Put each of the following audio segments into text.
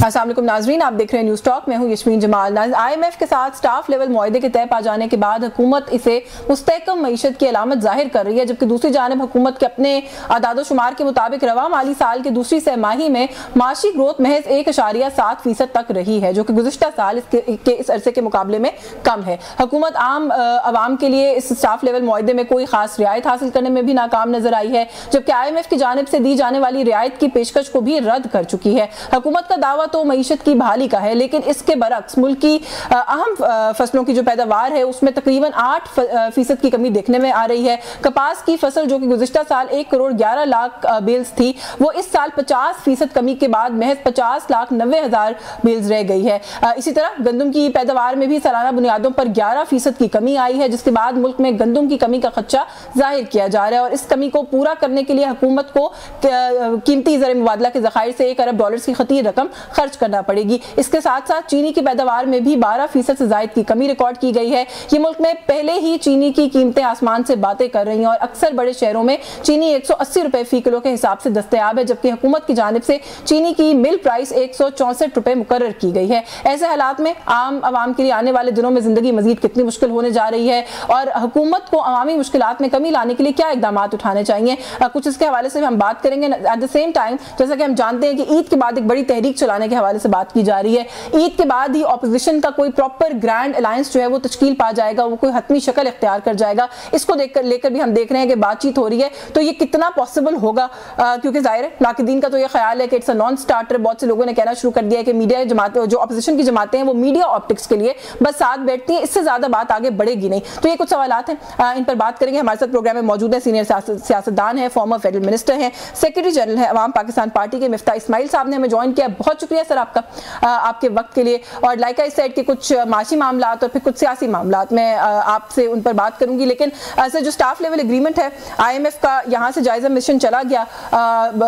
अस्सलाम वालेकुम नाज़रीन, आप देख रहे हैं न्यूज़ टॉक। मैं हूं यशमीन जमाल। IMF के साथ स्टाफ लेवल मुआहदे के तय पा जाने के बाद हुकूमत इसे मुस्तहकम मईशत की अलामत जाहिर कर रही है, जबकि दूसरी जानब हुकूमत के अपने आदादोशुमार के मुताबिक रवा माली साल की दूसरी सहमाही में माशी ग्रोथ महज 1.7% तक रही है, जो कि गुज़िश्ता साल इस अरसे के मुकाबले में कम है। हुकूमत आम आवाम के लिए इस स्टाफ लेवल मुआहदे में कोई खास रियायत हासिल करने में भी नाकाम नजर आई है, जबकि IMF की जानिब से दी जाने वाली रियायत की पेशकश को भी रद्द कर चुकी है। हुकूमत का दावा तो मईशत की बहाली का है, लेकिन इसके बरक्स मुल्क की अहम फसलों की जो पैदावार है उसमें तकरीबन 8% की कमी देखने में आ रही है। कपास की फसल जो कि गुज़िश्ता साल 1.11 करोड़ बेल्स थी, वो इस साल 50% कमी के बाद महज 50,90,000 बेल्स रह गई है। इसी तरह गंदम की पैदावार में भी सालाना बुनियादों पर 11% की कमी आई है, जिसके बाद मुल्क में गंदम की कमी का खदशा जाहिर किया जा रहा है और इस कमी को पूरा करने के लिए हुकूमत को कीमती ज़र मुबादला के ज़खायर से $1 अरब की खतीर रकम खर्च करना पड़ेगी। इसके साथ साथ चीनी की पैदावार में भी 12% से ज़ायद की कमी रिकॉर्ड की गई है। ये मुल्क में पहले ही चीनी की कीमतें आसमान से बातें कर रही हैं और अक्सर बड़े शहरों में चीनी 180 रुपए फी किलो के हिसाब से दस्तयाब है, जबकि हुकूमत की जानिब से चीनी की मिल प्राइस 164 रुपए मुकर्रर की गई है। ऐसे हालात में आम आवाम के लिए आने वाले दिनों में जिंदगी मजीद कितनी मुश्किल होने जा रही है और हुकूमत को अवामी मुश्किलात में कमी लाने के लिए क्या इकदाम उठाने चाहिए, कुछ इसके हवाले से हम बात करेंगे। एट द सेम टाइम जैसा कि हम जानते हैं कि ईद के बाद एक बड़ी तहरीक चलाने के हवाले से बात की जा रही है। ईद के बाद ही ऑपोजिशन का कोई प्रॉपर ग्रैंड अलायंस जो है वो तश्कील पा जाएगा, वो कोई हतमी शक्ल इख्तियार कर जाएगा। इसको लेकर भी हम देख रहे हैं कि बातचीत हो रही है, तो ये कितना पॉसिबल होगा, क्योंकि जाहिर है नाकिदीन का तो ये ख्याल है कि इट्स अ नॉन स्टार्टर। बहुत से लोगों ने कहना शुरू कर दिया है कि मीडिया जमात जो ऑपोजिशन की जमातें हैं वो मीडिया ऑप्टिक्स के लिए बस साथ बैठती हैं, इससे ज्यादा बात आगे बढ़ेगी नहीं। तो ये कुछ सवालात हैं, इन पर बात करेंगे। हमारे साथ प्रोग्राम में मौजूद है सीनियर सियासतदान है, फॉर्मर फेडरल मिनिस्टर हैं, सेक्रेटरी जनरल है अवाम पाकिस्तान पार्टी के मिफ्ता इस्माइल साहब ने हमें ज्वाइन किया। बहुत शुक्रिया सर आपका, आपके वक्त के लिए। और लाइक आई सेड के कुछ माशी मामलात और फिर कुछ सियासी मामलात में आपसे उन पर बात करूंगी, लेकिन सर जो स्टाफ लेवल एग्रीमेंट है IMF का, यहाँ से जायजा मिशन चला गया,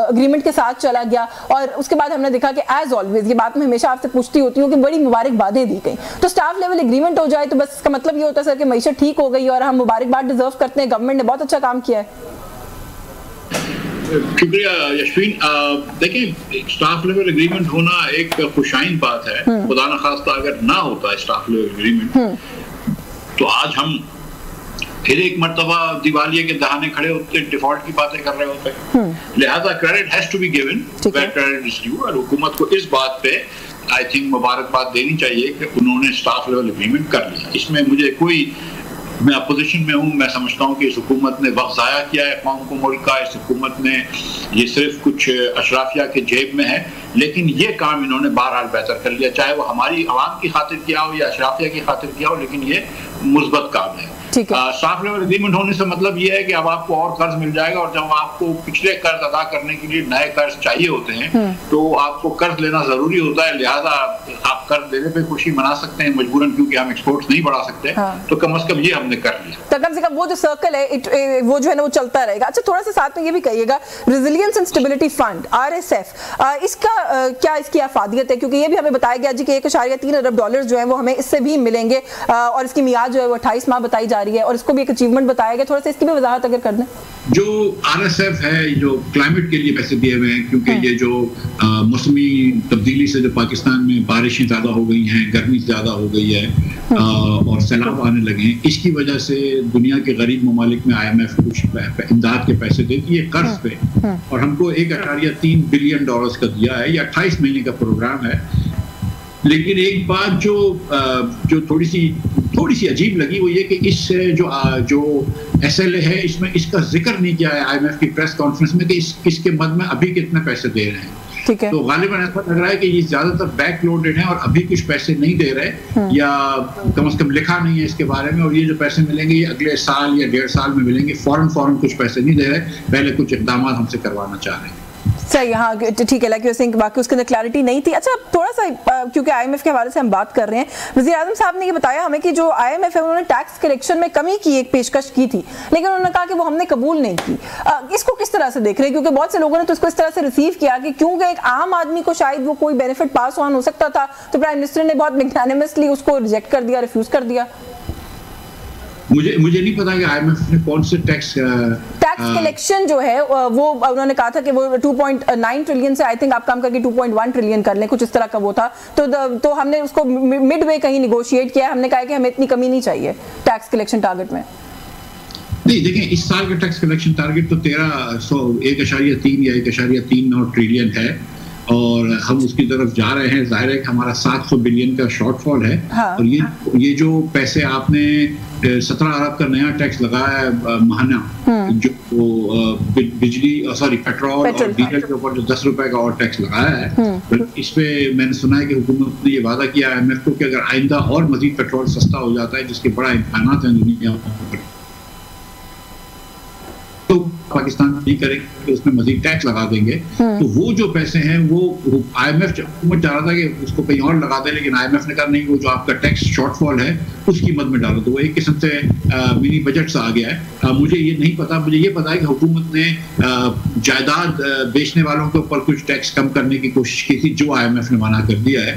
एग्रीमेंट के साथ चला गया और उसके बाद हमने देखा कि एज ऑलवेज, ये बात मैं हमेशा आपसे पूछती होती हूँ कि बड़ी मुबारकबादें दी गई। तो स्टाफ लेवल एग्रीमेंट हो जाए तो बस इसका मतलब ये होता है सर कि मईशत ठीक हो गई और हम मुबारकबाद डिजर्व करते हैं, गवर्नमेंट ने बहुत अच्छा काम किया है। शुक्रिया यशमीन। देखिए, स्टाफ लेवल एग्रीमेंट होना एक खुशाइन बात है। खुदा न खास्ता अगर ना होता स्टाफ लेवल एग्रीमेंट तो आज हम फिर एक मर्तबा दिवालिये के दहाने खड़े होते, डिफॉल्ट की बातें कर रहे होते। लिहाजा credit has to be given where credit is due, और हुकूमत को इस बात पे आई थिंक मुबारकबाद देनी चाहिए कि उन्होंने स्टाफ लेवल एग्रीमेंट कर लिया। इसमें मुझे कोई, मैं अपोजिशन में हूँ, मैं समझता हूँ कि इस हुकूमत ने वक्त ज़ाया किया है कौम को, मुल्क का। इस हुकूमत ने ये सिर्फ कुछ अशराफिया के जेब में है, लेकिन ये काम इन्होंने बहरहाल बेहतर कर लिया, चाहे वो हमारी आवाम की खातिर किया हो या अशराफिया की खातिर किया हो, लेकिन ये मुस्बत काम है। स्टाफ लेवल एग्रीमेंट होने से मतलब ये है कि अब आपको और कर्ज मिल जाएगा, और जब आपको पिछले कर्ज अदा करने के लिए नए कर्ज चाहिए होते हैं तो आपको कर्ज लेना जरूरी होता है। लिहाजा आप कर्ज लेने पे खुशी मना सकते हैं मजबूरन, क्योंकि हम एक्सपोर्ट्स नहीं बढ़ा सकते। तो कम से कम ये हमने कर लिया, तो कम से कम वो जो सर्कल है वो जो है ना वो चलता रहेगा। अच्छा, थोड़ा सा साथ में ये भी कहिएगा, resilience and stability fund RSF, इसका क्या इसकी अफादियत है, क्योंकि ये भी हमें बताया गया जी कि $1.3 अरब जो है वो हमें इससे भी मिलेंगे और इसकी मियाद जो है वो 28 माह बताई जा रही है और इसको भी एक अचीवमेंट बताया गया। थोड़ा सा इसकी भी वजाहत अगर कर दें। जो RSF है, जो क्लाइमेट के लिए पैसे दिए हुए हैं, क्योंकि ये जो मौसमी तब्दीली से जो पाकिस्तान में बारिशें ज़्यादा हो गई हैं, गर्मी ज़्यादा हो गई है और सैलाब आने लगे हैं, इसकी वजह से दुनिया के गरीब ममालिक में IMF कुछ इमदाद के पैसे देती है कर्ज पे, और हमको $1.3 बिलियन का दिया है। ये 28 महीने का प्रोग्राम है। लेकिन एक बात जो थोड़ी सी अजीब लगी वो ये कि इस जो SLA है, इसमें इसका जिक्र नहीं किया है IMF की प्रेस कॉन्फ्रेंस में कि इसके मद में अभी कितने पैसे दे रहे हैं। ठीक है। तो गालिबन ऐसा लग रहा है कि ये ज्यादातर बैक लोडेड है और अभी कुछ पैसे नहीं दे रहे, या कम से कम लिखा नहीं है इसके बारे में। और ये जो पैसे मिलेंगे ये अगले साल या 1.5 साल में मिलेंगे। फौरन कुछ पैसे नहीं दे रहे, पहले कुछ इकदाम हमसे करवाना चाह रहे हैं। सही, हाँ ठीक है, लाइक यू सिंह बाकी उसके अंदर क्लैरिटी नहीं थी। अच्छा, थोड़ा सा क्योंकि IMF के हवाले से हम बात कर रहे हैं, वज़ीर आज़म साहब ने ये बताया हमें कि जो IMF है उन्होंने टैक्स कलेक्शन में कमी की एक पेशकश की थी, लेकिन उन्होंने कहा कि वो हमने कबूल नहीं की। इसको किस तरह से देख रहे हैं, क्योंकि बहुत से लोगों ने तो इसको इस तरह से रिसीव किया कि क्योंकि एक आम आदमी को शायद वो कोई बेनिफिट पास ऑन हो सकता था, तो प्राइम मिनिस्टर ने बहुत मैग्नानिमसली उसको रिजेक्ट कर दिया, रिफ्यूज कर दिया। मुझे नहीं पता कि IMF ने कौन से टैक्स कलेक्शन जो है वो उन्होंने कहा था कि वो 2.9 ट्रिलियन से आई थिंक आप कम करके 2.1 ट्रिलियन कर लें, कुछ इस तरह का वो था। तो हमने उसको मिड वे कहीं निगोशिएट किया, हमने कहा कि हमें इतनी कमी नहीं चाहिए टैक्स कलेक्शन टारगेट में। नहीं, देखें इस साल का टैक्स कलेक्शन टारगेट तो 1.3 या 1.39 ट्रिलियन है और हम उसकी तरफ जा रहे हैं। जाहिर है कि हमारा 700 बिलियन का शॉर्टफॉल है। हाँ। और ये जो पैसे आपने 17 अरब का नया टैक्स लगाया है महाना, जो बिजली पेट्रोल और डीजल के ऊपर जो 10 रुपए का और टैक्स लगाया है, तो इस पे मैंने सुना है कि हुकूमत ने ये वादा किया IMF को कि अगर आइंदा और मजीद पेट्रोल सस्ता हो जाता है, जिसके बड़ा इम्कानात हैं दुनिया में, तो पाकिस्तान नहीं करेंगे कि उसमें मजीद टैक्स लगा देंगे। तो वो जो पैसे हैं वो IMF हुकूमत चाह रहा था कि उसको कहीं और लगा दे, लेकिन IMF ने कहा नहीं, वो जो आपका टैक्स शॉर्टफॉल है उसकी मद में डालो। तो वो एक किस्म से मिनी बजट सा आ गया है। मुझे ये नहीं पता, मुझे ये पता है कि हुकूमत ने जायदाद बेचने वालों के ऊपर कुछ टैक्स कम करने की कोशिश की थी, जो IMF ने मना कर दिया है।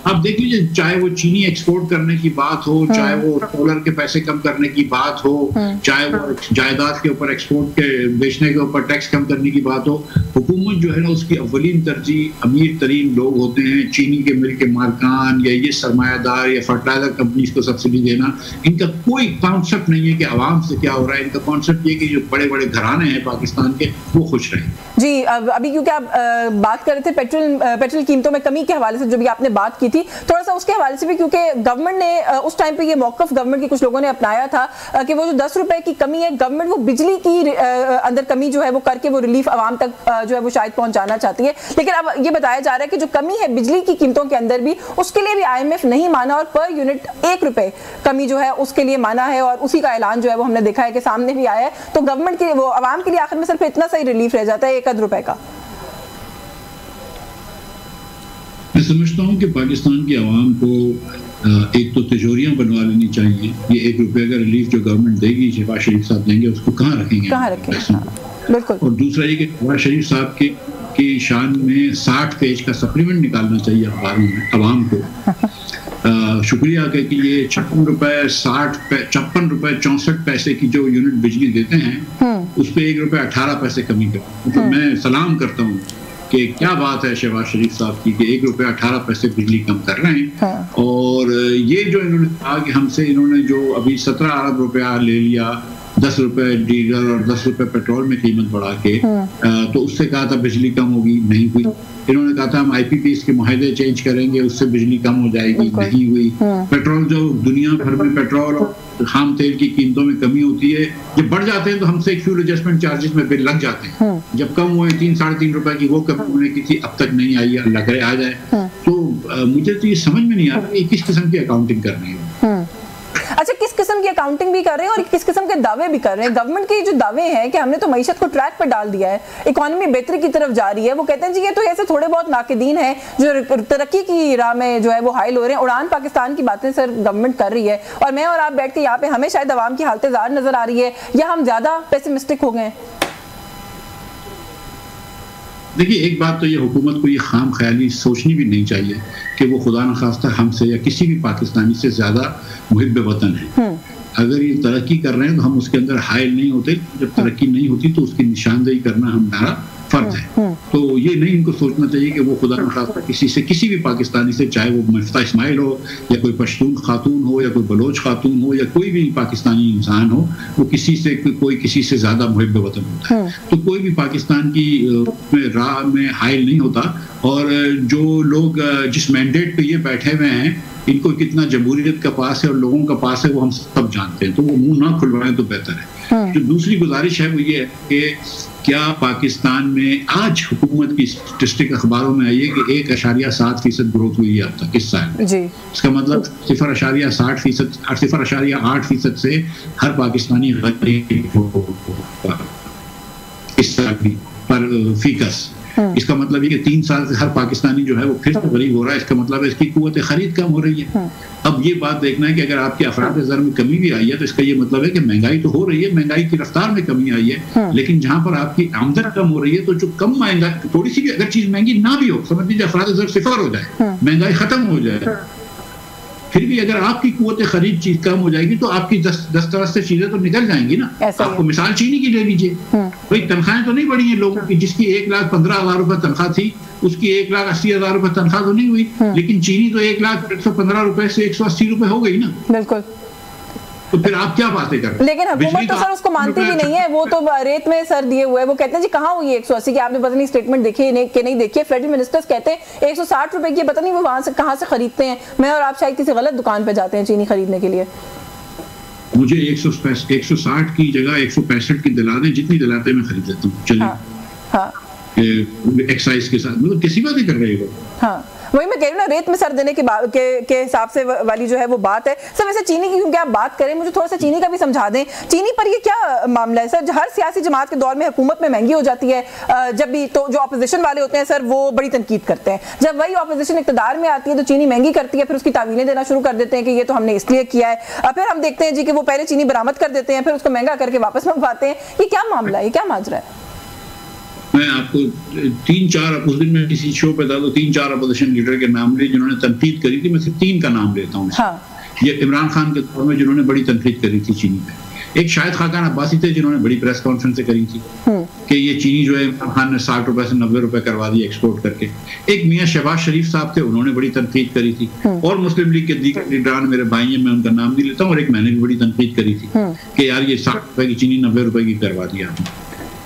आप देख लीजिए, चाहे वो चीनी एक्सपोर्ट करने की बात हो, चाहे वो सोलर के पैसे कम करने की बात हो, चाहे वो जायदाद के ऊपर एक्सपोर्ट के बेचने के ऊपर टैक्स कम करने की बात हो, हुकूमत जो है ना उसकी अव्वलीन तरजीह अमीर तरीन लोग होते हैं, चीनी के मिल के मालिकान या ये सरमायादार या फर्टिलाइजर कंपनीज को सब्सिडी देना। इनका कोई कॉन्सेप्ट नहीं है कि आवाम से क्या हो रहा है। इनका कॉन्सेप्ट ये कि जो बड़े बड़े घराने हैं पाकिस्तान के, वो खुश रहें। जी, अभी क्योंकि आप बात कर रहे थे पेट्रोल कीमतों में कमी के हवाले से, जो भी आपने बात की थी, थोड़ा सा उसके हवाले से भी, क्योंकि गवर्नमेंट ने उस टाइम पे ये मौकफ गवर्नमेंट के कुछ लोगों ने अपनाया था कि वो जो 10 रुपए की कमी है, गवर्नमेंट वो बिजली की अंदर कमी जो है वो करके वो रिलीफ आवाम तक जो है वो शायद पहुंचाना चाहती है। लेकिन अब ये बताया जा रहा है कि जो कमी है बिजली की कीमतों के अंदर भी, उसके लिए भी IMF नहीं माना और पर यूनिट 1 रुपए कमी जो है उसके लिए माना है, और उसी का ऐलान जो है वो हमने देखा है कि सामने भी आया है। तो गवर्नमेंट के वो आवाम के लिए आखिर में सिर्फ इतना सा ही रिलीफ रह जाता है, 1 रुपए का। मैं समझता हूँ कि पाकिस्तान की आवाम को एक तो तिजोरियां बनवा लेनी चाहिए। ये 1 रुपए का रिलीफ जो गवर्नमेंट देगी, शहबाज शरीफ साहब देंगे, उसको कहाँ रखेंगे? बिल्कुल। और दूसरा ये कि शहबाज शरीफ साहब की शान में 60 पेज का सप्लीमेंट निकालना चाहिए अखबारों में आवाम को। शुक्रिया कि ये 56 रुपए 64 पैसे की जो यूनिट बिजली देते हैं, उस पर 1 रुपए 18 पैसे कमी कर, मतलब मैं सलाम करता हूँ कि क्या बात है शहबाज शरीफ साहब की कि 1 रुपए 18 पैसे बिजली कम कर रहे हैं। और ये जो इन्होंने कहा कि हमसे इन्होंने जो अभी 17 अरब रुपया ले लिया, 10 रुपए डीजल और 10 रुपए पेट्रोल में कीमत बढ़ा के, तो उससे कहा था बिजली कम होगी, नहीं हुई। इन्होंने कहा था हम IPPs के मुआहदे चेंज करेंगे, उससे बिजली कम हो जाएगी, नहीं हुई। पेट्रोल, जो दुनिया भर में पेट्रोल और खाम तेल की कीमतों में कमी होती है, जब बढ़ जाते हैं तो हमसे फ्यूल एडजस्टमेंट चार्जेस में बिल लग जाते हैं। जब कम हुए 3-3.5 रुपए की वो कमी होने की थी, अब तक नहीं आई है, अल्लाह करे आ जाए। तो मुझे तो ये समझ में नहीं आ रहा किस किस्म की अकाउंटिंग कर रही है। अच्छा, किस किस्म की अकाउंटिंग भी कर रहे हैं और किस किस्म के दावे भी कर रहे हैं। गवर्नमेंट के जो दावे हैं कि हमने तो मईशत को ट्रैक पर डाल दिया है, इकोनॉमी बेहतरी की तरफ जा रही है, वो कहते हैं जी ये तो ऐसे थोड़े बहुत नाकिदीन हैं जो तरक्की की राह में जो है वो हाइल हो रहे हैं। उड़ान पाकिस्तान की बातें सर गवर्नमेंट कर रही है, और मैं और आप बैठ के यहाँ पे हमें शायद आवाम की हालत ज़ार नजर आ रही है, या हम ज्यादा पेसिमिस्टिक हो गए? देखिए, एक बात तो ये हुकूमत को ये खाम ख्याली सोचनी भी नहीं चाहिए कि वो खुदा न खास्ता हमसे या किसी भी पाकिस्तानी से ज्यादा मुहिब वतन है। अगर ये तरक्की कर रहे हैं तो हम उसके अंदर हायल नहीं होते, जब तरक्की नहीं होती तो उसकी निशानदेही करना हमारा फर्ज है। तो ये नहीं इनको सोचना चाहिए कि वो खुदा न खास्ता किसी भी पाकिस्तानी से, चाहे वो मुफ्ता इस्माइल हो या कोई पश्तून खातून हो या कोई बलोच खातून हो या कोई भी पाकिस्तानी इंसान हो, वो कोई किसी से ज्यादा मुहिब वतन होता है। तो कोई भी पाकिस्तान की राह में हायल नहीं होता। और जो लोग जिस मैंडेट पे ये बैठे हुए हैं, इनको कितना जमहूरियत का पास है और लोगों का पास है वो हम सब जानते हैं, तो वो मुंह ना खुलवाएं तो बेहतर है। जो दूसरी गुजारिश है वो ये है कि क्या पाकिस्तान में आज हुकूमत की स्टेटिस्टिक अखबारों में आई है कि 1.7% ग्रोथ हुई है अब तक इस साल जी। इसका मतलब 0.60%, 0.8% से हर पाकिस्तानी गरीब होगा इस साल पर फीकस। इसका मतलब ये कि 3 साल से हर पाकिस्तानी जो है वो फिर से गरीब हो रहा है। इसका मतलब है इसकी कुव्वत खरीद कम हो रही है। अब ये बात देखना है कि अगर आपकी अफराद-ए-ज़र में कमी भी आई है तो इसका ये मतलब है कि महंगाई तो हो रही है, महंगाई की रफ्तार में कमी आई है, लेकिन जहां पर आपकी आमदन कम हो रही है तो जो कम महंगाई, थोड़ी सी भी अगर चीज महंगी ना भी हो, समझ लीजिए अफराद-ए-ज़र 0 हो जाए, महंगाई खत्म हो जाए, फिर भी अगर आपकी कुव्वत खरीद चीज कम हो जाएगी तो आपकी 10 तरह से चीजें तो निकल जाएंगी ना। आपको मिसाल चीनी की ले लीजिए, भाई तनख्वाहें तो नहीं बढ़ी हैं लोगों की, जिसकी 1,15,000 रुपए तनख्वाह थी उसकी 1,80,000 रुपए तनख्वाह तो नहीं हुई, लेकिन चीनी तो 1,115 रुपए से 180 रुपए हो गई ना। बिल्कुल। तो फिर आप क्या बातें कर रहे हैं? लेकिन हुकूमत तो सर उसको मानती भी नहीं है, वो तो रेत में सर दिए हुए है। वो कहते हैं जी कहाँ हुई 180 की, आपने पता नहीं स्टेटमेंट देखी है कि नहीं देखी है। फेडरल मिनिस्टर्स कहते हैं 160 रुपए की, पता नहीं वो वहां से कहाँ से खरीदते हैं। मैं और आप शायद किसी गलत दुकान पे जाते हैं चीनी खरीदने के लिए। मुझे 160 की जगह 165 की दिला दें, जितनी दिलाते हैं मैं खरीद लेता हूँ। चलिए एक्साइज के साथ, मतलब किसी बात ही कर रहे हो। हाँ वही मैं कह रही हूँ ना, रेत में सर देने के हिसाब से वाली जो है वो बात है सर। वैसे चीनी की क्योंकि आप बात करें, मुझे थोड़ा सा चीनी का भी समझा दें। चीनी पर ये क्या मामला है सर? हर सियासी जमात के दौर में हुकूमत में महंगी हो जाती है जब भी, तो जो अपोजिशन वाले होते हैं सर वो बड़ी तनकीद करते हैं। जब वही अपोजिशन इक़्तिदार में आती है तो चीनी महंगी करती है, फिर उसकी तावीलें देना शुरू कर देते हैं कि ये तो हमने इसलिए किया है। फिर हम देखते हैं जी कि वो पहले चीनी बरामद कर देते हैं, फिर उसको महंगा करके वापस मंगवाते हैं। ये क्या मामला है, ये क्या माजरा है? मैं आपको 3-4 उस दिन मैं किसी शो पे था तो 3-4 अपोजिशन लीडर के नाम लिए जिन्होंने तनकीद करी थी। मैं सिर्फ 3 का नाम लेता हूँ। ये इमरान खान के दौर में जिन्होंने बड़ी तनकीद करी थी चीनी पे, एक शाहिद खाकान अब्बासी थे जिन्होंने बड़ी प्रेस कॉन्फ्रेंस करी थी कि ये चीनी जो है इमरान खान ने 60 रुपए से 90 रुपए करवा दी एक्सपोर्ट करके। एक मियाँ शहबाज शरीफ साहब थे, उन्होंने बड़ी तनकीद करी थी। और मुस्लिम लीग के दीगर लीडरान मेरे भाई हैं, मैं उनका नाम नहीं लेता हूँ, और एक मैंने भी बड़ी तनकीद करी थी कि यार ये 60 रुपए की चीनी 90 रुपए की करवा दी आपने,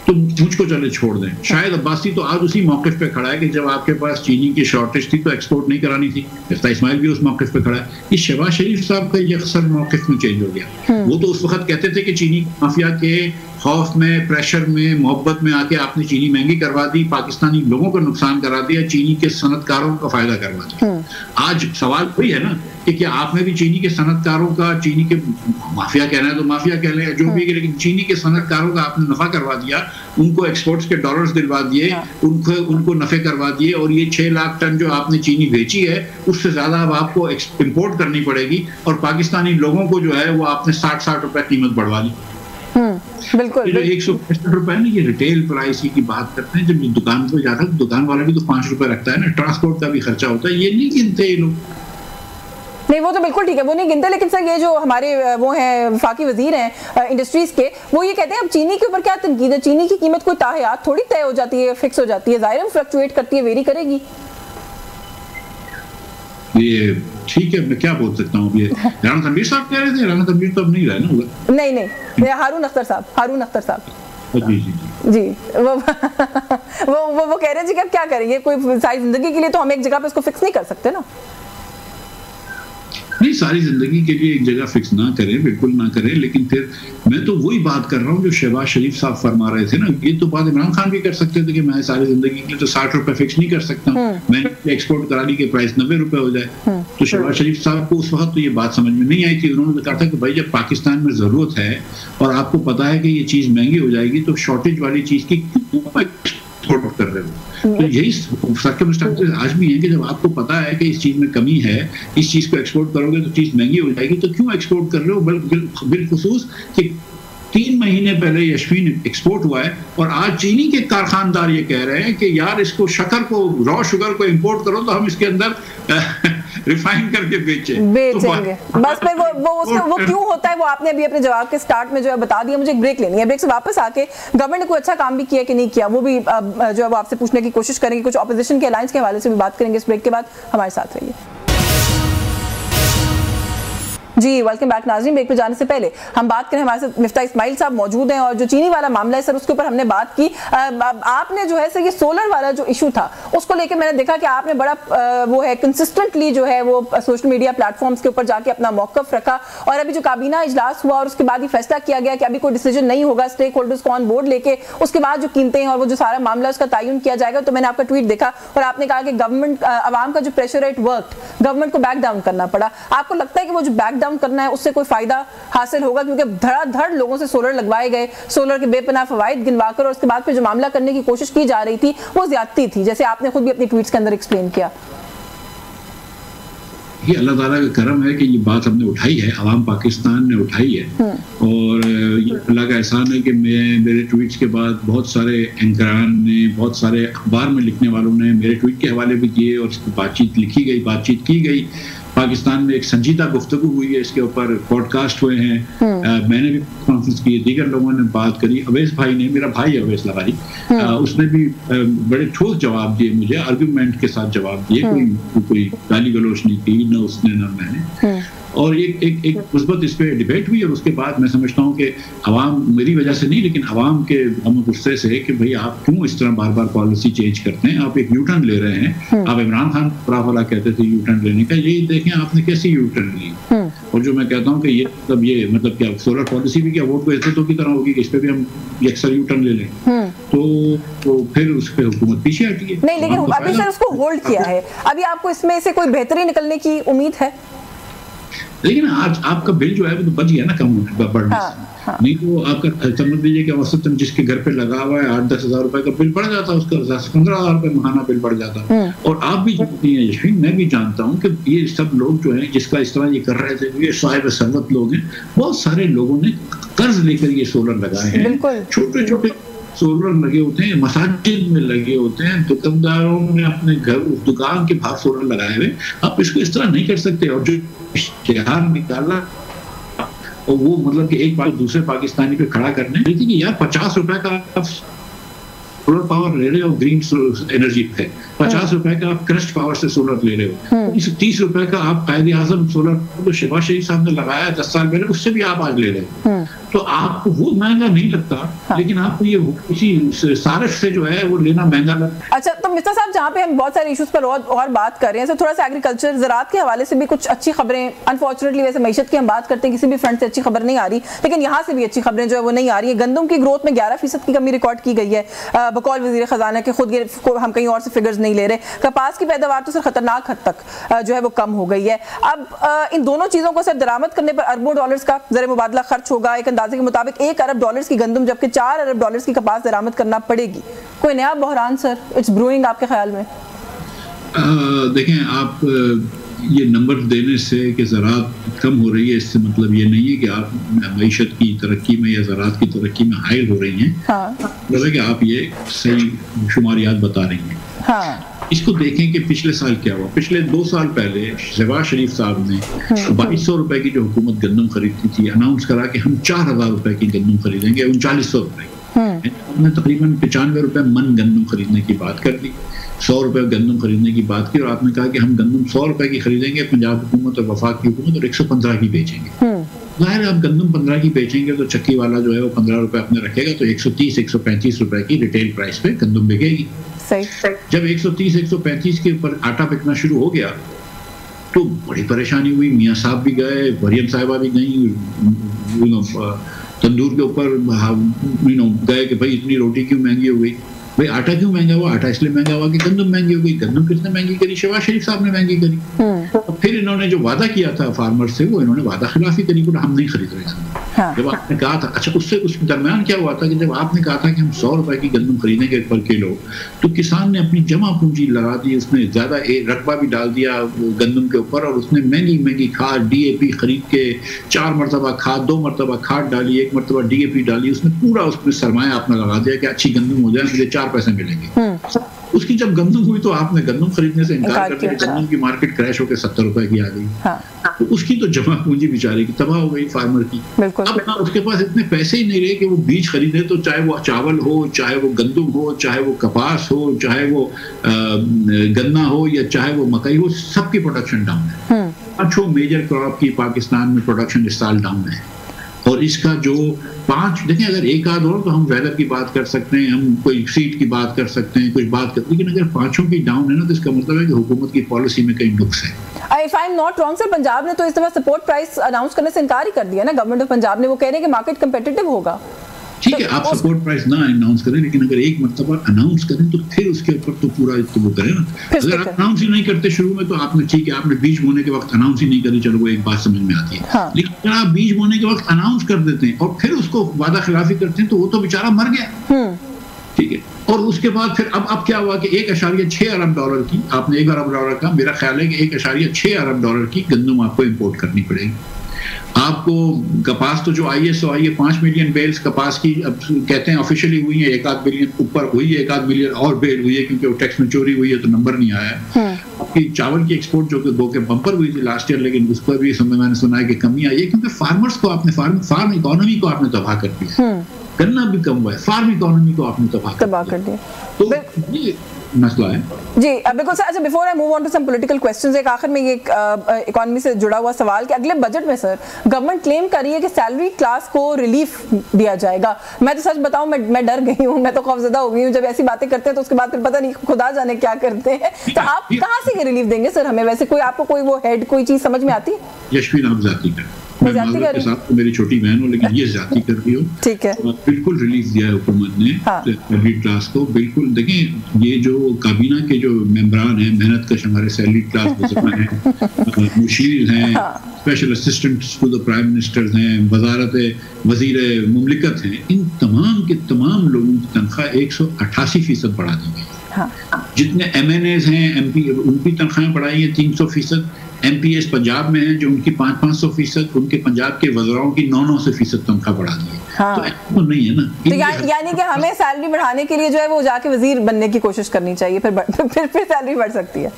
तो मुझको चले छोड़ दें। शायद अब्बासी तो आज उसी मौक़िफ़ पे खड़ा है कि जब आपके पास चीनी की शॉर्टेज थी तो एक्सपोर्ट नहीं करानी थी। मिफ्ता इस्माइल भी उस मौक़िफ़ पे खड़ा है। ये शहबाज शरीफ साहब का ये अक्सर मौक़िफ़ में चेंज हो गया। वो तो उस वक्त कहते थे कि चीनी माफिया के खौफ में, प्रेशर में, मोहब्बत में आके आपने चीनी महंगी करवा दी, पाकिस्तानी लोगों को नुकसान करा दिया, चीनी के सनतकारों का फायदा करवा दिया। आज सवाल वही है ना कि क्या आपने भी चीनी के सनतकारों का, चीनी के माफिया कहना है तो माफिया कह लें जो भी, लेकिन चीनी के सनतकारों का आपने नफा करवा दिया, उनको एक्सपोर्ट्स के डॉलर्स दिलवा दिए, उनको नफे करवा दिए, और ये 6 लाख टन जो आपने चीनी बेची है उससे ज्यादा अब आपको इम्पोर्ट करनी पड़ेगी, और पाकिस्तानी लोगों को जो है वो आपने 60 रुपए कीमत बढ़वा दी। बिल्कुल। 165 रुपए ना, ये रिटेल प्राइस की बात करते हैं। जब दुकान पे जाता है तो दुकान वाला भी तो 5 रुपए रखता है ना, ट्रांसपोर्ट का भी खर्चा होता है, ये नहीं गिनते ये लोग। नहीं वो तो बिल्कुल ठीक है, वो नहीं गिनते। लेकिन सर ये जो हमारे वो हैं वफाकी वजीर हैं इंडस्ट्रीज के, वो ये कहते हैं अब चीनी के ऊपर क्या तनकीद है, चीनी की कीमत कोई ताहयात थोड़ी तय हो जाती है, फिक्स हो जाती है, जाहिर है फ्लक्चुएट करती है, वेरी करेगी। ये ठीक है, मैं क्या बोल सकता हूँ। ये राना तनवीर साहब कह रहे थे, राना तनवीर तो अब नहीं रहा ना। नहीं हारून अख्तर साहब जी वो कह रहे हैं जी कि अब क्या करेंगे, कोई सारी जिंदगी के लिए तो हम एक जगह पे इसको फिक्स नहीं कर सकते ना। नहीं, सारी जिंदगी के लिए एक जगह फिक्स ना करें, बिल्कुल ना करें, लेकिन फिर मैं तो वही बात कर रहा हूँ जो शहबाज शरीफ साहब फरमा रहे थे ना, ये तो बात इमरान खान भी कर सकते थे कि मैं सारी जिंदगी के लिए तो 60 रुपए फिक्स नहीं कर सकता हूँ, मैंने एक्सपोर्ट कराने के प्राइस 90 रुपए हो जाए। तो शहबाज शरीफ साहब को उस वक्त तो ये बात समझ में नहीं आई थी। उन्होंने कहा था कि भाई जब पाकिस्तान में जरूरत है और आपको पता है कि ये चीज महंगी हो जाएगी तो शॉर्टेज वाली चीज की एक्सपोर्ट कर रहे हो। तो यही सर्कमस्टेंसेस आज भी है कि जब आपको पता है कि इस चीज में कमी है, इस चीज को एक्सपोर्ट करोगे तो चीज महंगी हो जाएगी, तो क्यों एक्सपोर्ट कर रहे हो? बिलखुसूस कि 3 महीने पहले यशवीन एक्सपोर्ट हुआ है और आज चीनी के कारखानदार ये कह रहे हैं कि यार इसको शक्कर को, रॉ शुगर को इंपोर्ट करो तो हम इसके अंदर रिफाइन करके बेचेंगे। तो बस फिर वो क्यों होता है वो आपने अभी अपने जवाब के स्टार्ट में जो है बता दिया। मुझे एक ब्रेक लेनी है, ब्रेक से वापस आके गवर्नमेंट ने कोई अच्छा काम भी किया कि नहीं किया वो भी जो है वो आपसे पूछने की कोशिश करेंगे। कुछ ऑपोजिशन के अलायंस के हवाले से भी बात करेंगे इस ब्रेक के बाद। हमारे साथ रहिए जी। वेलकम बैक नाज़रीन। ब्रेक पे जाने से पहले हम बात करें, हमारे साथ मिफ्ता इस्माइल साहब मौजूद हैं और जो चीनी वाला मामला है सर उसके ऊपर हमने बात की। आपने जो है सर ये सोलर वाला जो इशू था उसको लेकर मैंने देखा कि आपने बड़ा वो है कंसिस्टेंटली जो है वो सोशल मीडिया प्लेटफॉर्म्स के ऊपर जाके अपना मौक़िफ़ रखा। और अभी जो काबीना इजलास हुआ और उसके बाद ही फैसला किया गया कि अभी कोई डिसीजन नहीं होगा, स्टेक होल्डर्स को ऑन बोर्ड लेके उसके बाद जो कीमतें हैं और वो जो सारा मामला उसका तयन किया जाएगा। तो मैंने आपका ट्वीट देखा और आपने कहा कि गवर्नमेंट अवाम का जो प्रेशर रेट वर्क, गवर्नमेंट को बैक डाउन करना पड़ा। आपको लगता है कि वो जो बैक डाउन करना है उससे फायदा हासिल होगा? क्योंकि धड़ाधड़ लोगों से सोलर लगवाए गए, सोलर के बेपनाह फवाइद गिनवाकर और उसके बाद फिर जो मामला करने की कोशिश की जा रही थी वो ज्यादती थी, जैसे आपने खुद भी अपनी ट्वीट्स के अंदर एक्सप्लेन किया। ये अल्लाह ताला का करम है कि ये बात हमने उठाई है, अवाम पाकिस्तान ने उठाई है और ये अल्लाह का एहसान है कि मेरे ट्वीट्स के बाद बहुत सारे एंकरान ने, बहुत सारे अखबार में लिखने वालों ने मेरे ट्वीट के हवाले भी किए और बातचीत लिखी गई, बातचीत की गई। पाकिस्तान में एक संजीदा गुफ्तगू हुई है इसके ऊपर, पॉडकास्ट हुए हैं, मैंने भी कॉन्फ्रेंस की, दीगर लोगों ने बात करी, अवैस भाई ने, मेरा भाई अवैस लगाई, उसने भी बड़े ठोस जवाब दिए मुझे, आर्गुमेंट के साथ जवाब दिए, कोई गाली गलोच नहीं की, न उसने न मैंने, और एक मुस्बत इस पे डिबेट हुई। और उसके बाद मैं समझता हूँ कि अवाम, मेरी वजह से नहीं लेकिन अवाम के गुस्से से, कि भाई आप क्यों इस तरह बार बार पॉलिसी चेंज करते हैं, आप एक यू टर्न ले रहे हैं, आप इमरान खान राफला कहते थे यू टर्न लेने का, ये देखें आपने कैसी यू टर्न ली। और जो मैं कहता हूँ कि ये मतलब क्या सोलर पॉलिसी भी क्या वोट को इज्जतों की तरह होगी कि इस पे भी हम अक्सर यू टर्न ले लें, तो फिर उस पर हुकूमत पीछे हटी है। नहीं, लेकिन अभी सर उसको होल्ड किया है, अभी आपको इसमें से कोई बेहतरी निकलने की उम्मीद है? लेकिन आज आपका बिल जो है वो तो बच गया ना कम बढ़ने से। नहीं तो आपका समझ लीजिए कि औसतन जिसके घर पे लगा हुआ है 8-10 हज़ार रुपए का बिल बढ़ जाता, उसका 10-15 हज़ार रुपए महीना बिल बढ़ जाता। और आप भी जानती हैं यशवीन, मैं भी जानता हूँ कि ये सब लोग जो हैं जिसका इस तरह ये कर रहे थे, ये साहिब सरवत लोग हैं, बहुत सारे लोगों ने कर्ज लेकर ये सोलर लगाए हैं, छोटे छोटे सोलर लगे होते हैं, मसाजिद में लगे होते हैं, दुकानदारों ने अपने घर दुकान के बाहर सोलर लगाए हुए। आप इसको इस तरह नहीं कर सकते। और जो इश्तिहार निकाला और वो मतलब कि एक बार दूसरे पाकिस्तानी पे खड़ा करने लेकिन यार 50 रुपए का सोलर पावर ले रहे हो ग्रीन एनर्जी पे, 50 रुपए का आप क्रस्ट पावर से सोलर ले रहे हो, 30 रुपए का आप कायदे आजम सोलर तो शहबाज शरीफ साहब ने लगाया 10 साल पहले, उससे भी आप आज ले रहे हो। तो आपको वो महंगा नहीं लगता, लेकिन आपको ये किसी सारस से जो है वो लेना महंगा लगता। अच्छा, तो मिस्टर साहब, जहाँ पे हम बहुत सारे इश्यूज पर और बात कर रहे हैं, तो थोड़ा सा एग्रीकल्चर ज़राअत के हवाले से भी कुछ अच्छी खबरें, अनफॉर्चुनेटली वैसे मईशत की हम बात करते हैं, किसी भी फ्रंट से अच्छी खबर नहीं आ रही, लेकिन यहाँ से भी अच्छी खबरें जो है वो नहीं आ रही है। गंदम की ग्रोथ में 11% की कमी रिकॉर्ड की गई है बकौल वज़ीर ख़जाना के, खुद हम कहीं और से फिगर्स नहीं ले रहे। कपास की पैदावार तो सर खतरनाक हद तक जो है वो कम हो गई है। अब इन दोनों चीज़ों को सर दरामद करने पर अरबों डॉलर्स का ज़र मुबादला खर्च होगा। एक अंदाजे के मुताबिक 1 अरब डॉलर्स की गंदम जबकि 4 अरब डॉलर्स की कपास दरामद करना पड़ेगी। कोई नया बहरान सर इट्स ब्रूइंग आपके ख्याल में? देखें, आप ये नंबर देने से कि ज़राअत कम हो रही है, इससे मतलब ये नहीं है कि आप मईशत की तरक्की में या ज़राअत की तरक्की में हाइल हो रही हैं। मतलब है कि आप ये सही शुमारियात बता रही हैं। इसको देखें कि पिछले साल क्या हुआ। पिछले 2 साल पहले शहबाज शरीफ साहब ने 2200 रुपए की जो हुकूमत गंदम खरीदती थी, अनाउंस करा कि हम 4000 रुपए की गंदम खरीदेंगे, 3900 रुपए। हमने तकरीबन 95 रुपए मन गंदम खरीदने की बात कर दी, 100 रुपए गंदम खरीदने की बात की, और आपने कहा कि हम गंदम 100 रुपए की खरीदेंगे, पंजाब हुकूमत और वफाक की हुकूमत, और 115 की बेचेंगे। जाहिर है आप गंदम 15 की बेचेंगे तो चक्की वाला जो है वो 15 रुपए अपने रखेगा, तो 130-135 रुपए की रिटेल प्राइस पे गंदम बिकेगी। जब 130-135 के ऊपर आटा बिकना शुरू हो गया तो बड़ी परेशानी हुई। मियाँ साहब भी गए, मरियम साहिबा भी गई, तंदूर के ऊपर गए कि भाई इतनी रोटी क्यों महंगी हो गई, भाई आटा क्यों महंगा हुआ? आटा इसलिए महंगा हुआ कि गंदम महंगी हो गई। गंदम किसने महंगी करी? शहबाज शरीफ साहब ने महंगी करी। फिर इन्होंने जो वादा किया था फार्मर से, वो इन्होंने वादा खिलाफी करी, बोला हम नहीं खरीद रहे। जब आपने कहा था, अच्छा उससे उस दरमियान क्या हुआ था कि जब आपने कहा था कि हम 100 रुपए की गंदम खरीदेंगे पर किलो, तो किसान ने अपनी जमा पूंजी लगा दी, उसने ज्यादा रकबा भी डाल दिया गंदम के ऊपर, और उसने महंगी महंगी खाद DAP खरीद के 4 मरतबा खाद, 2 मरतबा खाद डाली, 1 मरतबा DAP डाली, उसने पूरा उसमें सरमाया अपना लगा दिया कि अच्छी गंदम हो जाए, मुझे 4 पैसे मिलेंगे। उसकी जब गंदम हुई तो आपने गंदम खरीदने से इनकार कर दिया। गंदम की मार्केट क्रैश होकर 70 रुपए की आ गई। तो उसकी तो जमा पूंजी बेचारे की तबाह हो गई फार्मर की। अब ना उसके पास इतने पैसे ही नहीं रहे कि वो बीज खरीदे, तो चाहे वो चावल हो, चाहे वो गंदम हो, चाहे वो कपास हो, चाहे वो गन्ना हो, या चाहे वो मकई हो, सबकी प्रोडक्शन डाउन है। 5 मेजर क्रॉप की पाकिस्तान में प्रोडक्शन इस साल डाउन है। और इसका जो 5 देखें, अगर एक आध हो तो हम वेदर की बात कर सकते हैं, हम कोई सीट की बात कर सकते हैं, कुछ बात कर, लेकिन अगर 5 की डाउन है ना, तो इसका मतलब है कि हुकूमत की पॉलिसी में कहीं नुक्स है। If I'm not wrong sir, Punjab ने तो इस दफा सपोर्ट प्राइस अनाउंस करने से इनकार ही कर दिया ना, गवर्नमेंट ऑफ पंजाब ने। वो कह रहे हैं कि मार्केट कंपेटिटिव होगा। ठीक है, आप सपोर्ट प्राइस ना अनाउंस करें, लेकिन अगर एक मरतबा अनाउंस करें तो फिर उसके ऊपर तो पूरा वो करें ना। अगर आप अनाउंस ही नहीं करते शुरू में, तो आपने ठीक है, आपने बीज बोने के वक्त अनाउंस ही नहीं करी, चलो वो एक बात समझ में आती है। लेकिन अगर आप बीज बोने के वक्त अनाउंस कर देते हैं और फिर उसको वादा खिलाफी करते हैं, तो वो तो बेचारा मर गया। ठीक है, और उसके बाद फिर अब क्या हुआ कि 1.6 अरब डॉलर की, आपने 1 अरब डॉलर का, मेरा ख्याल है कि 1.6 अरब डॉलर की गंदम आपको इम्पोर्ट करनी पड़ेगी। आपको कपास तो जो आई है सो आई है, 5 मिलियन बेल्स कपास की अब कहते हैं ऑफिशियली हुई है, 1 आध मिलियन ऊपर हुई है, 1 आध मिलियन और बेल हुई है, क्योंकि वो टैक्स में चोरी हुई है तो नंबर नहीं आया। आपकी चावल की एक्सपोर्ट जो दो के बम्पर हुई थी लास्ट ईयर, लेकिन उस पर भी समय मैंने सुना है कि कमी आई है, क्योंकि फार्मर्स को आपने फार्म इकोनॉमी को आपने तबाह कर दिया। गन्ना भी कम हुआ है, फार्म इकोनॉमी को आपने तबाह कर दिया। तो ये मसला है जी। बिल्कुल सर। अच्छा, before I move on to some political questions, एक आखिर में ये इकोनॉमी से जुड़ा हुआ सवाल कि अगले बजट में सर गवर्नमेंट क्लेम कर रही है कि सैलरी क्लास को रिलीफ दिया जाएगा। मैं तो सच बताऊं, मैं डर गई हूं, मैं तो खौफजदा हो गई हूं। जब ऐसी बातें करते हैं तो उसके बाद फिर पता नहीं खुदा जाने क्या करते हैं। तो आप कहां से ये रिलीफ देंगे सर हमें? वैसे कोई आपको कोई वो हेड कोई चीज समझ में आती है? यशवीन आप जाती का के साथ तो मेरी छोटी बहन हो, लेकिन ये जाती कर रही हो। ठीक है। बिल्कुल रिलीफ दिया है हुकूमत ने सैलरी क्लास को। बिल्कुल देखें, ये जो काबीना के जो मेंबरान हैं, मेहनत कश हमारे सैलरी क्लास बुजुर्ग हैं, मुशीर हैं, special assistants to the prime ministers हैं, वजीर मुमलिकत हैं, इन तमाम के तमाम लोगों की तनख्वाह 188% बढ़ा दी गई। जितने MNAs हैं, MP, उनकी तनख्वाहें बढ़ाई हैं 300%। MPs पंजाब में हैं जो उनकी 500-500%, उनके पंजाब के वज़राओं की 900% तनख्वाह बढ़ा दी है। तो ऐसा नहीं है ना। तो यानी कि हमें सैलरी बढ़ाने के लिए जो है वो जाके वजीर बनने की कोशिश करनी चाहिए, फिर सैलरी बढ़ सकती है।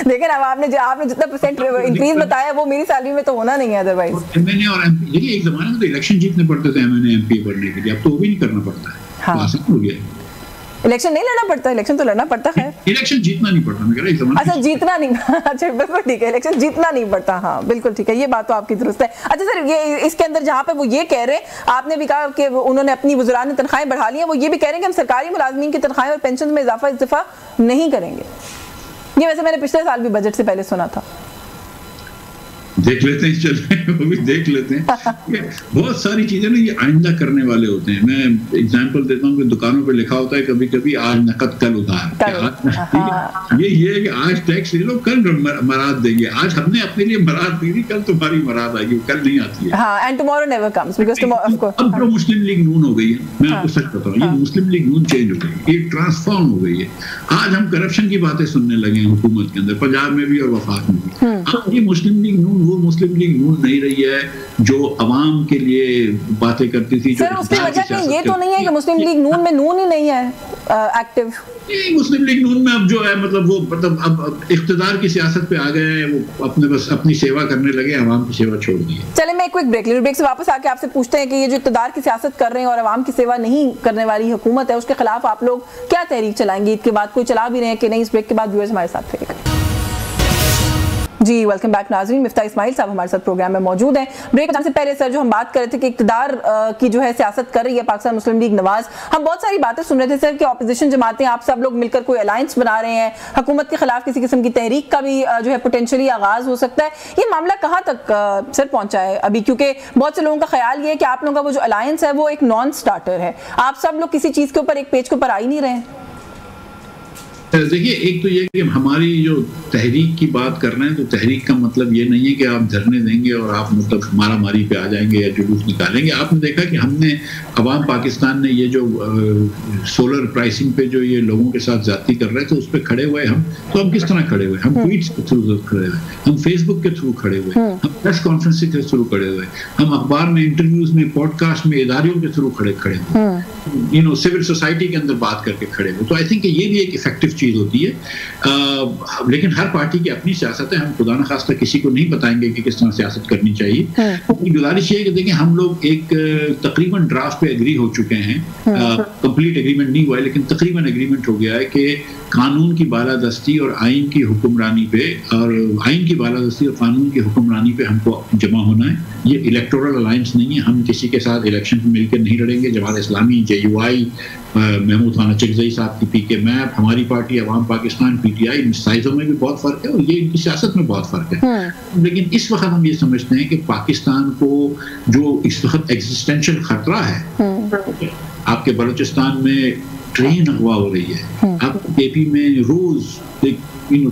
लेकिन अब आपने जितना परसेंट इंक्रीज बताया वो मेरी सैलरी में तो होना नहीं है अदरवाइज। MNA और MP, देखिए एक जमाने में तो इलेक्शन जीतने पड़ते थे MNA MP बनने के लिए, अब तो वो भी नहीं करना पड़ता है। आसान हो गया। इलेक्शन नहीं लड़ना पड़ता, इलेक्शन तो लड़ना पड़ता है। इलेक्शन जीतना नहीं पड़ता, मैं कह रहा हूं। अच्छा, जीतना नहीं। अच्छा, बिल्कुल ठीक है, इलेक्शन जीतना नहीं पड़ता। हाँ बिल्कुल ठीक है, ये बात तो आपकी दुरुस्त है। अच्छा सर, ये इसके अंदर जहाँ पे वो ये कह रहे हैं, आपने भी कहा कि उन्होंने अपनी वज़रान ने तनख्वाहें बढ़ा ली हैं, वो ये भी कह रहे हैं कि हम सरकारी मुलाजमीन की तनख्वाहें और पेंशन में इजाफा नहीं करेंगे। ये वैसे मैंने पिछले साल भी बजट से पहले सुना था। देख लेते हैं, चल रहे हैं, वो भी देख लेते हैं। बहुत सारी चीजें ना ये आइंदा करने वाले होते हैं। मैं एग्जांपल देता हूँ कि दुकानों पे लिखा होता है कभी कभी आज नकद कल उधार। ये है कि आज टैक्स ले लो, कल मराद देंगे। आज हमने अपने लिए मराद दी थी, कल तुम्हारी मराद आएगी, कल नहीं आती है। And tomorrow never comes because tomorrow of course. अब जो मुस्लिम लीग नून हो गई है, मैं आपको सच बताऊँ, ये मुस्लिम लीग नून चेंज हो गई, ये ट्रांसफॉर्म हो गई है। आज हम करप्शन की बातें सुनने लगे हैं हुकूमत के अंदर, पंजाब में भी और वफाक में भी। अब ये मुस्लिम लीग नून वो मुस्लिम लीग नून नहीं रही है जो अवाम के लिए बातें करती थी। सर उसकी वजह से ये तो नहीं है कि मुस्लिम लीग नून में नून ही नहीं है एक्टिव। मुस्लिम लीग नून में अब जो है मतलब अब इख्तिदार की सियासत पे आ गए हैं, वो बस अपनी सेवा करने लगे, अवाम की सेवा छोड़ दी है। चले मैं एक क्विक ब्रेक ले लूं, ब्रेक से वापस आके आपसे पूछते हैं कि ये जो इख्तिदार की सियासत कर रहे हैं और अवाम की सेवा नहीं करने वाली हुकूमत है, उसके खिलाफ आप लोग क्या तहरीक चलाएंगे? ईद के बाद कोई चला भी रहे हैं कि नहीं? इस ब्रेक के बाद व्यूअर्स हमारे साथ थे। जी वेलकम बैक नाज़रीन, मिफ्ता इस्माइल साहब हमारे साथ प्रोग्राम में मौजूद हैं। ब्रेक से पहले सर जो हम बात कर रहे थे कि इक़्तिदार की जो है सियासत कर रही है पाकिस्तान मुस्लिम लीग नवाज, हम बहुत सारी बातें सुन रहे थे सर कि ऑपोजिशन जमातें आप सब लोग मिलकर कोई अलायंस बना रहे हैं, हुकूमत के खिलाफ किसी किस्म की तहरीक का भी जो है पोटेंशियली आगाज हो सकता है। ये मामला कहाँ तक सर पहुंचा है अभी? क्योंकि बहुत से लोगों का ख्याल ये है कि आप लोगों का वो जो अलायंस है वो एक नॉन स्टार्टर है, आप सब लोग किसी चीज़ के ऊपर एक पेज के ऊपर आ ही नहीं रहे हैं। देखिए, एक तो ये कि हमारी जो तहरीक की बात कर रहे हैं, तो तहरीक का मतलब ये नहीं है कि आप धरने देंगे और आप मतलब मारा मारी पे आ जाएंगे या जुलूस निकालेंगे। आपने देखा कि हमने अवाम पाकिस्तान ने ये जो सोलर प्राइसिंग पे जो ये लोगों के साथ ज्यादती कर रहे थे उस पर खड़े हुए हम। तो हम किस तरह खड़े हुए? हम ट्वीट्स के थ्रू खड़े हुए, हम फेसबुक के थ्रू खड़े हुए, हम प्रेस कॉन्फ्रेंस के थ्रू खड़े हुए, हम अखबार में, इंटरव्यूज में, पॉडकास्ट में, इदारियों के थ्रू खड़े हुए, सिविल सोसाइटी के अंदर बात करके खड़े हुए। तो आई थिंक ये भी एक इफेक्टिव चीज होती है। लेकिन हर पार्टी की अपनी सियासत है, हम खुदा न खास्ता किसी को नहीं बताएंगे कि किस तरह सियासत करनी चाहिए। गुजारिश ये है कि देखिए, हम लोग एक तकरीबन ड्राफ्ट पे एग्री हो चुके हैं, कंप्लीट एग्रीमेंट नहीं हुआ है लेकिन तकरीबन एग्रीमेंट हो गया है कि कानून की बालादस्ती और आइन की हुक्मरानी पे और आइन की बालादस्ती और कानून की हुक्मरानी पे हमको जमा होना है। ये इलेक्टोरल अलायंस नहीं है, हम किसी के साथ इलेक्शन में मिलकर नहीं लड़ेंगे। जमात इस्लामी, JUI, महमूद खान चिकज़ई साहब की PK मैप, हमारी पार्टी अवाम पाकिस्तान PTI, इन साइजों में भी बहुत फ़र्क है और ये इनकी सियासत में बहुत फ़र्क है। लेकिन इस वक्त हम ये समझते हैं कि पाकिस्तान को जो इस वक्त एग्जिस्टेंशियल खतरा है, आपके बलूचिस्तान में ट्रेन अगवा हो रही है, आपको KP में रोज़ एक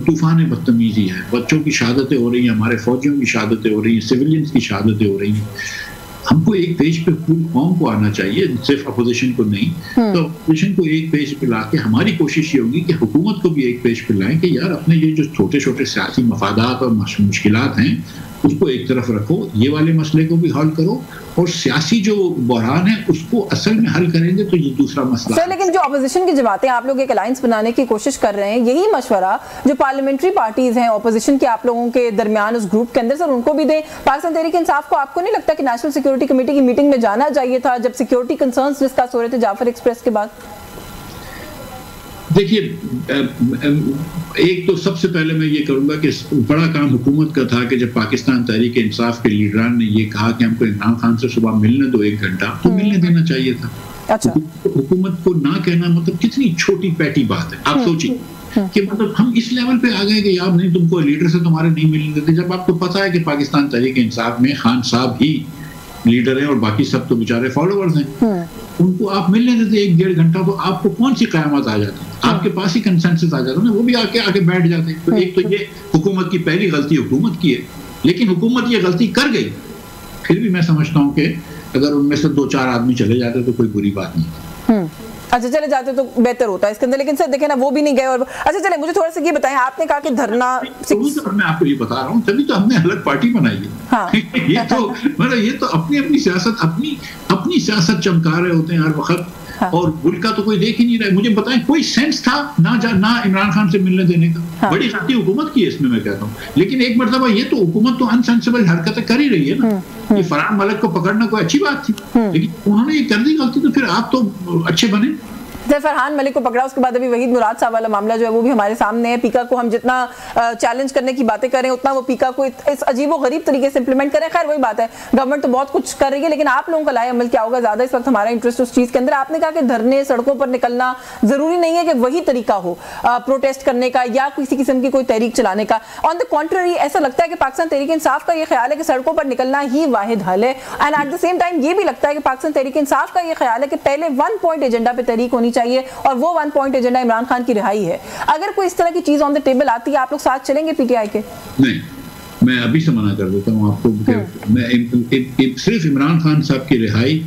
तूफान बदतमीजी है, बच्चों की शहादतें हो रही हैं, हमारे फौजियों की शहादतें हो रही हैं, सिविलियंस की शहादतें हो रही हैं। हमको एक पेज पे पूरी कौम को आना चाहिए, सिर्फ अपोजिशन को नहीं। तो अपोजिशन को एक पेज पे लाके हमारी कोशिश ये होगी कि हुकूमत को भी एक पेज पे लाएं कि यार अपने ये जो छोटे छोटे सियासी मफादात और मुश्किलात हैं उसको एक तरफ रखो, ये वाले मसले को भी हल करो, और सियासी जो बहरान है उसको असल में हल करेंगे तो ये दूसरा मसला सर। लेकिन जो अपोजिशन की जमातें, आप लोग एक अलायंस बनाने की कोशिश कर रहे हैं, यही मशवरा जो पार्लियामेंट्री पार्टीज हैं अपोजिशन के आप लोगों के दरमियान उस ग्रुप के अंदर, सर उनको भी दें। पाकिस्तान तहरीक इंसाफ को आपको नहीं लगता कि नेशनल सिक्योरिटी कमेटी की मीटिंग में जाना चाहिए था जब सिक्योरिटी कंसर्न्स डिस्कस हो रहे थे जाफर एक्सप्रेस के बाद? देखिए, एक तो सबसे पहले मैं ये करूंगा कि बड़ा काम हुकूमत का था कि जब पाकिस्तान तहरीक इंसाफ के लीडरान ने ये कहा कि हमको इमरान खान से सुबह मिलने दो 1 घंटा, तो मिलने देना चाहिए था। अच्छा। हुकूमत को ना कहना मतलब कितनी छोटी पैटी बात है। आप सोचिए कि मतलब हम इस लेवल पे आ गए कि यार नहीं, तुमको लीडर से तुम्हारे नहीं मिलने देते, जब आपको पता है कि पाकिस्तान तहरीक इंसाफ में खान साहब ही लीडर हैं और बाकी सब तो बेचारे फॉलोअर्स हैं। उनको आप मिलने देते 1-1.5 घंटा, तो आपको कौन सी क़यामत आ जाती? आपके पास ही कंसेंसस आ जाता ना, वो भी आके बैठ जाते। तो एक तो ये हुकूमत की पहली गलती हुकूमत की है, लेकिन हुकूमत ये गलती कर गई। फिर भी मैं समझता हूँ कि अगर उनमें से 2-4 आदमी चले जाते तो कोई बुरी बात नहीं। अच्छा, चले जाते तो बेहतर होता है इसके अंदर, लेकिन सर देखें ना, वो भी नहीं गए। और अच्छा चले, मुझे थोड़ा सा ये बताएं, आपने कहा कि धरना, तो मैं आपको ये बता रहा हूँ, तभी तो हमने अलग पार्टी बनाई है। हाँ। ये तो अपनी सियासत, अपनी सियासत चमका रहे होते हैं हर वक्त। हाँ। और मुल्क का तो कोई देख ही नहीं रहा है। मुझे बताएं, कोई सेंस था ना इमरान खान से मिलने देने का? हाँ। बड़ी गलती हुकूमत की है इसमें, मैं कहता हूँ। लेकिन एक मरतबा ये तो हुकूमत तो अनसेंसिबल हरकतें कर ही रही है ना। ये फरहान मलिक को पकड़ना कोई अच्छी बात थी, लेकिन उन्होंने ये कर दी गलती, तो फिर आप तो अच्छे बने। जब फरहान मलिक को पकड़ा, उसके बाद अभी वहीद मुराद साहब वाला मामला जो है वो भी हमारे सामने है। पीका को हम जितना चैलेंज करने की बातें करें, उतना वो पीका को इस अजीब व गरीब तरीके से इंप्लीमेंट करें। खैर वही बात है, गवर्नमेंट तो बहुत कुछ कर रही है, लेकिन आप लोगों का लाए अमल क्या होगा, ज्यादा इस वक्त हमारा इंटरेस्ट उस चीज के अंदर। आपने कहा कि धरने, सड़कों पर निकलना जरूरी नहीं है कि वही तरीका हो प्रोटेस्ट करने का या किसी किस्म की कोई तहरीक चलाने का। ऑन द कॉन्ट्ररी, ऐसा लगता है कि पाकिस्तान तहरीक इंसाफ का ये ख्याल है कि सड़कों पर निकलना ही वाहिद हल है। And at the same time ये भी लगता है कि पाकिस्तान तहरीक इंसाफ का ये ख्याल है कि पहले 1 पॉइंट एजेंडा पे तहरीक होनी चाहिए, और वो 1 पॉइंट एजेंडा इमरान खान की रिहाई है। अगर कोई इस तरह की चीज ऑन द टेबल आती है, आप लोग साथ चलेंगे पीटीआई के? नहीं, मैं अभी से मना कर देता हूं आपको। मैं सिर्फ इमरान खान साहब की रिहाई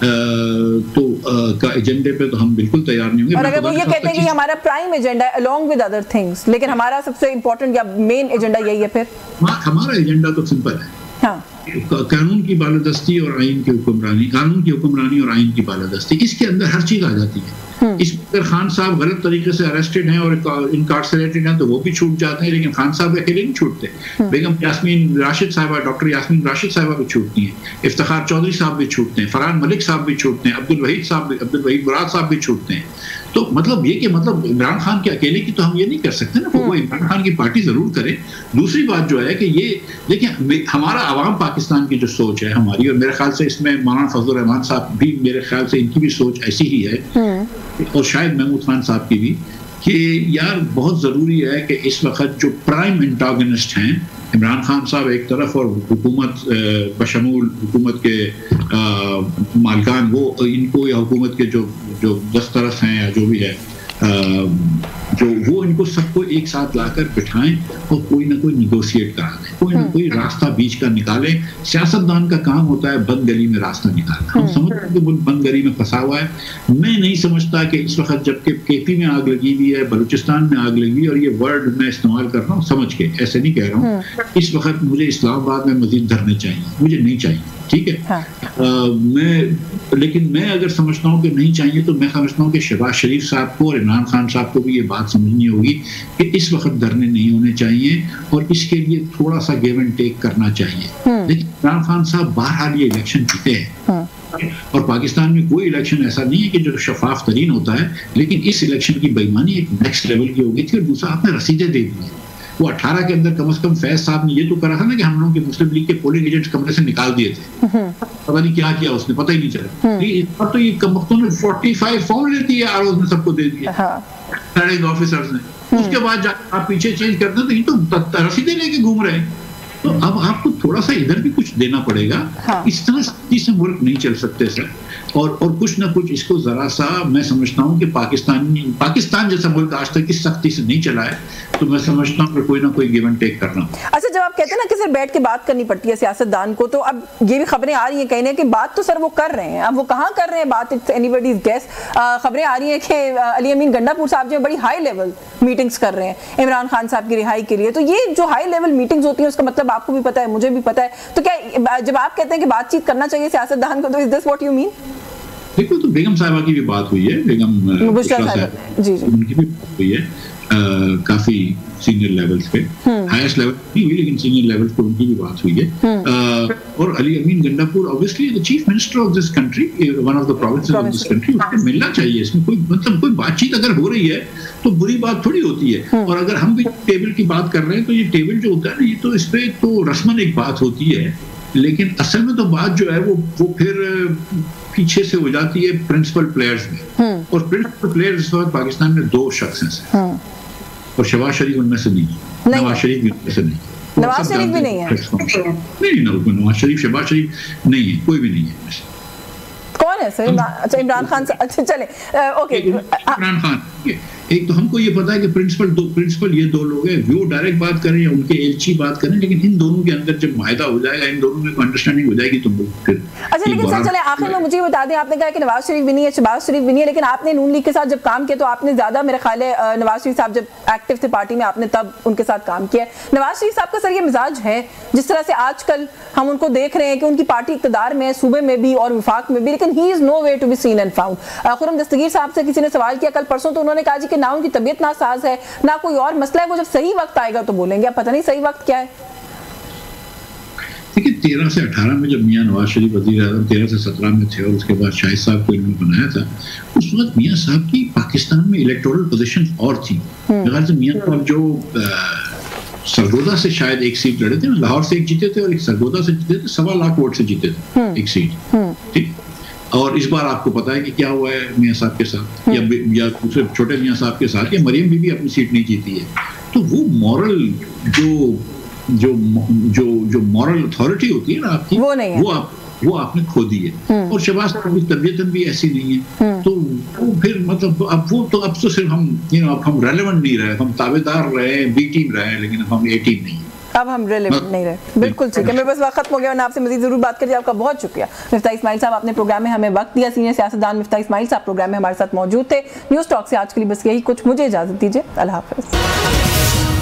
का एजेंडे पे तो हम बिल्कुल तैयार नहीं होंगे। और अगर वो ये कहते हैं कि हमारा प्राइम एजेंडा है अलोंग विद अदर थिंग्स, लेकिन हमारा सबसे इंपॉर्टेंट या मेन एजेंडा यही है, फिर हमारा एजेंडा तो सिंपल है। हाँ। कानून की बालादस्ती और आइन की हुक्मरानी, कानून की हुक्मरानी और आइन की बालादस्ती, इसके अंदर हर चीज आ जाती है। इसमें खान साहब गलत तरीके से अरेस्टेड हैं और इनकार्सरेटेड हैं तो वो भी छूट जाते हैं, लेकिन खान साहब अकेले नहीं छूटते। बेगम यास्मीन राशिद साहिबा, डॉक्टर यास्मीन राशिद साहिबा भी छूटती हैं, इफ्तिखार चौधरी साहब भी छूटते हैं, फरहान मलिक साहब भी छूटते हैं, अब्दुल वहीद मुराद साहब भी छूटते हैं। तो मतलब ये कि मतलब इमरान खान के अकेले की तो हम ये नहीं कर सकते ना, वो इमरान खान की पार्टी जरूर करे। दूसरी बात जो है कि ये देखिए, हमारा आवाम पाकिस्तान की जो सोच है हमारी, और मेरे ख्याल से इसमें मौलाना फजलुर रहमान साहब भी, मेरे ख्याल से इनकी भी सोच ऐसी ही है, और शायद महमूद खान साहब की भी, कि यार बहुत ज़रूरी है कि इस वक्त जो प्राइम एंटागनिस्ट हैं, इमरान खान साहब एक तरफ और हुकूमत बशमूल हुकूमत के मालकान, वो इनको या हुकूमत के जो दस्तरस हैं या जो भी है, जो वो इनको सबको एक साथ लाकर बिठाएं और कोई ना कोई निगोशिएट करा दें, कोई ना कोई रास्ता बीच का निकाले। सियासतदान का काम होता है बंद गली में रास्ता निकालना। हम समझते हैं कि वो बंद गली में फंसा हुआ है। मैं नहीं समझता कि इस वक्त जबकि केपी में आग लगी हुई है, बलूचिस्तान में आग लगी हुई है, और ये वर्ड मैं इस्तेमाल कर रहा हूँ समझ के, ऐसे नहीं कह रहा हूँ, इस वक्त मुझे इस्लामाबाद में मजीद धरने चाहिए, मुझे नहीं चाहिए, ठीक है। हाँ। लेकिन मैं अगर समझता हूँ कि नहीं चाहिए, तो मैं समझता हूँ कि शहबाज शरीफ साहब को और इमरान खान साहब को भी ये बात समझनी होगी कि इस वक्त धरने नहीं होने चाहिए, और इसके लिए थोड़ा सा गिव एंड टेक करना चाहिए। लेकिन इमरान खान साहब बहरहाल ये इलेक्शन जीते हैं, और पाकिस्तान में कोई इलेक्शन ऐसा नहीं है कि जो शफाफ तरीन होता है, लेकिन इस इलेक्शन की बेईमानी एक नेक्स्ट लेवल की हो गई थी, और दूसरा आपने रसीदें दे दी। वो 18 के अंदर कम से कम फैज साहब ने ये तो करा था ना कि हम लोगों के मुस्लिम लीग के पोलिंग एजेंट्स कमरे से निकाल दिए थे, पता नहीं क्या किया उसने, पता ही नहीं चला। इस बार तो ये कमबख्तों ने 45 फॉर्म लेती है आरओज ने सबको दे दिया, रिटर्निंग ऑफिसर्स ने। उसके बाद आप पीछे चेंज करते हैं तो ये तो रसीदें लेके घूम रहे हैं। तो अब आपको थोड़ा सा इधर भी कुछ देना पड़ेगा। इस तरह से मुल्क नहीं चल सकते सर। और कुछ ना कुछ इसको जरा सा मैं समझता हूँ कि पाकिस्तान जैसा मुल्क आज तक इस सख्ती से नहीं चला है, तो मैं समझता हूँ कि कोई ना कोई गिव एंड टेक करना। अच्छा, जब आप कहते हैं ना कि सिर्फ बैठ के बात करनी पड़ती है सियासतदान को, तो अब ये भी खबरें आ रही हैं कहने कि बात तो सर वो कर रहे हैं, अब वो कहाँ कर रहे हैं बात, इट्स एनीबॉडीज गेस। खबरें आ रही हैं कि अली अमीन गंडापुर साहब जो बड़ी हाई लेवल मीटिंग्स कर रहे हैं इमरान खान साहब की रिहाई के लिए। तो ये जो हाई लेवल मीटिंग्स होती है उसका मतलब आपको भी पता है, मुझे भी पता है, तो क्या जब आप कहते हैं कि बातचीत करना चाहिए सियासतदान को, तो is this what you mean? देखो, तो बेगम साहिबा की भी बात हुई है, बेगम बुशरा साहब जी उनकी भी बात हुई है, काफी सीनियर लेवल्स पे, हाईएस्ट लेवल नहीं हुई लेकिन सीनियर लेवल पे उनकी भी बात हुई है। और Ali Amin Gandapur obviously the chief minister of this country, one of the provinces of this country, उसको मिलना चाहिए। इसमें कोई मतलब कोई बातचीत अगर हो रही है तो बुरी बात थोड़ी होती है। और अगर हम भी टेबल की बात कर रहे हैं तो ये टेबल जो होता है ना, ये तो इस पे तो रस्मन एक बात होती है, लेकिन असल में तो बात जो है वो फिर पीछे से हो जाती है प्रिंसिपल प्लेयर्स में। और प्रिंसिपल प्लेयर्स इस वक्त पाकिस्तान में 2 शख्स हैं, और शहबाज शरीफ उनमें से नहीं, नवाज शरीफ भी उनमें से नहीं, नवाज शरीफ भी नहीं है, नहीं नवाज शरीफ शहबाज शरीफ नहीं है, कोई भी नहीं है। कौन है सर? अच्छा, इमरान खान। अच्छा चले, ओके, इमरान खान। एक तो हमको ये पता है कि प्रिंसिपल ये 2 लोग हैं, वो डायरेक्ट बात करें या उनके एलची बात करें, लेकिन इन दोनों के अंदर जब मायदा हो जाएगा, इन दोनों में अंडरस्टैंडिंग हो जाएगी तो फिर। अच्छा, लेकिन सर चले आखिर में मुझे बता दें, आपने कहा कि नवाज शरीफ भी नहीं है, शहबाज शरीफ भी नहीं है, लेकिन आपने नून लीग के साथ जब काम किया तो आपने ज्यादा, मेरे ख्याल है नवाज शरीफ साहब जब एक्टिव थे पार्टी में, आपने तब उनके साथ काम किया। नवाज शरीफ साहब का सर ये मिजाज है, जिस तरह से आजकल हम उनको देख रहे हैं कि उनकी पार्टी इक्तदार में, सूबे में भी और विफाक में भी, लेकिन he is no way to be seen and found. Khurram Dastgir साहब से किसी ने सवाल किया कल परसों, तो उन्होंने कहा जी कि ना उनकी तबीयत नासाज है ना कोई और मसला है, वो जब सही वक्त आएगा तो बोलेंगे। अब पता नहीं सही वक्त क्या है। देखिए, 13 से 18 में जब मियां नवाज शरीफ वज़ीर आज़म 13 से 17 में थे और उसके बाद शाहिद साहब को इन्होंने बनाया था, उस वक्त मियां साहब की पाकिस्तान में इलेक्टोरल पोजीशन और थी। मेरे से मियां साहब जो सरगोदा से शायद एक सीट लड़े थे, लाहौर से एक जीते थे और एक सरगोदा से जीते थे, 1.25 लाख वोट से जीते थे एक सीट, ठीक। और इस बार आपको पता है कि क्या हुआ है मियां साहब के साथ, या दूसरे छोटे मियां साहब के साथ, या मरियम बीबी अपनी सीट नहीं जीती है। तो वो मॉरल जो मॉरल अथॉरिटी होती है ना आपकी, वो आपने खो दी है। और शहबाज साहब की तबीयत भी ऐसी नहीं है, तो वो फिर मतलब अब तो सिर्फ हम रेलेवेंट नहीं रहे, हम ताबेदार रहे, बी टीम रहे, लेकिन अब हम ए टीम नहीं है, अब हम रेलेवेंट नहीं रहे। बिल्कुल ठीक है, मेरे पास वक्त खत्म हो गया और आपसे मजीद जरूर बात करिए। आपका बहुत शुक्रिया मिफ्ताह इस्माइल साहब, आपने प्रोग्राम में हमें वक्त दिया। सीनियर सियासतदान मिफ्ताह इस्माइल साहब प्रोग्राम में हमारे साथ मौजूद थे। न्यूज़ टॉक से आज के लिए बस यही कुछ, मुझे इजाजत दीजिए, अल्लाह हाफिज़।